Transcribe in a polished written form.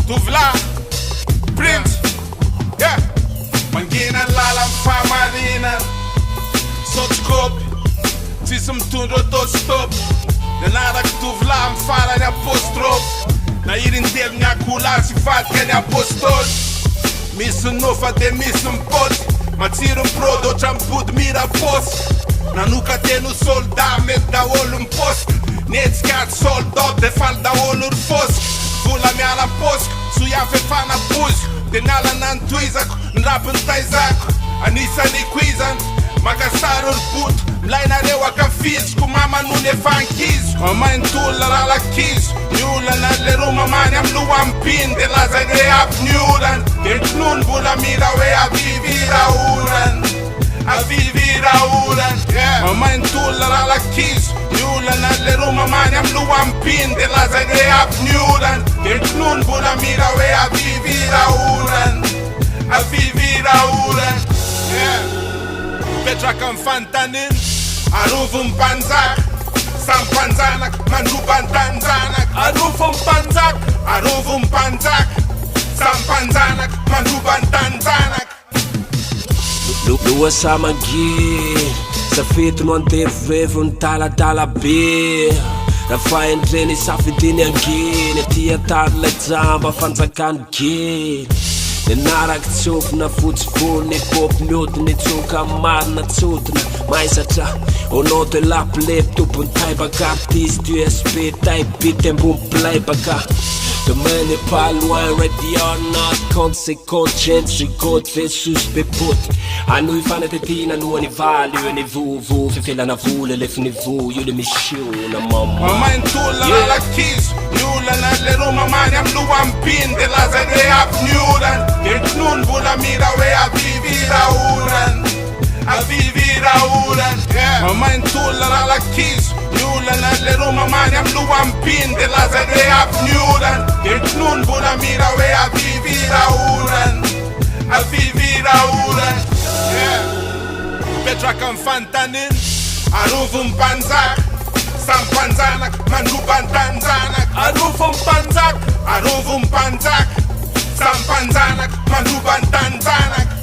TOVOLAH, PRINTSY, yeah. Manginan lalang famalinan Sotskopi, tsisy mitondra autostop. Nanaraka TOVOLAH amin'ny farany apôstrôfy. Nahirin-telo ny akola sy vadika ny apôstôly. Misy nofa de misy mipôty. Matsiro miprodô otra mipody mirapôsy. Nanoka teno soldat mety daholo mipôsika. Netsika aty soldat de faly daholo ry fôsika. Vola miala pôsiko, soiafy efana boziko. De nalana nitoizako, nirapy nitaizako. Anisany kuizany, makasary ry boto. Milainareo akafiziko, mamanony efa ankiziko. Amaintolona ralakizo, ny olana le romamany amin'ny lohampiny. De lazany hoe aby ny olana. De ntonono mbola mila hoe aviviraolana. Aviviraolana, amaintolona ralakizo. Ny olana le romamany amin'ny lohampiny. De lazany hoe aby ny olana. De ntonono mbola mila hoe aviviraolana. Aviviraolana, mipetraka amin'ny fanontaniana. Arovo MPANJAKA, samy mpanjanaka mandroba ny tanjanaka. Arovo MPANJAKA, arovo MPANJAKA, samy mpanjanaka mandroba ny tanjanaka. Loasa mangy safety no andevorevo ny talatala be. Rafa endreny safidiny angeny aty atary lay jamba fanjakany geny. Nenaraky tsofina fotsifony kopy miodiny tsoka marina tsodina. Maizatra au nom de l'appelé tompony taibaka. Artiste USB taibity ambony playbaka. Demain n'est pas loin, ready or not. Conséquent, tricote, versus bepoty. Anoy fanatetina nohany valy io ny vovo. Fifelana vola lefiny vo io le misiona mama. Amaintolona ralakizo, ny olana le romamany amin'ny lohampiny. De lazany hoe aby ny olana. De ntonono mbola mila hoe aviviraolana. Aviviraolana, amaintolona ralakizo. Ny olana le romamany amin'ny lohampiny. De lazany hoe aby ny olana. De ntonono mbola mila hoe aviviraolana. Aviviraolana, mipetraka amin'ny fanontaniana. Arovo MPANJAKA, samy mpanjanaka mandroba ny tanjanaka. Arovo MPANJAKA, arovo MPANJAKA, samy mpanjanaka mandroba ny tanjanaka.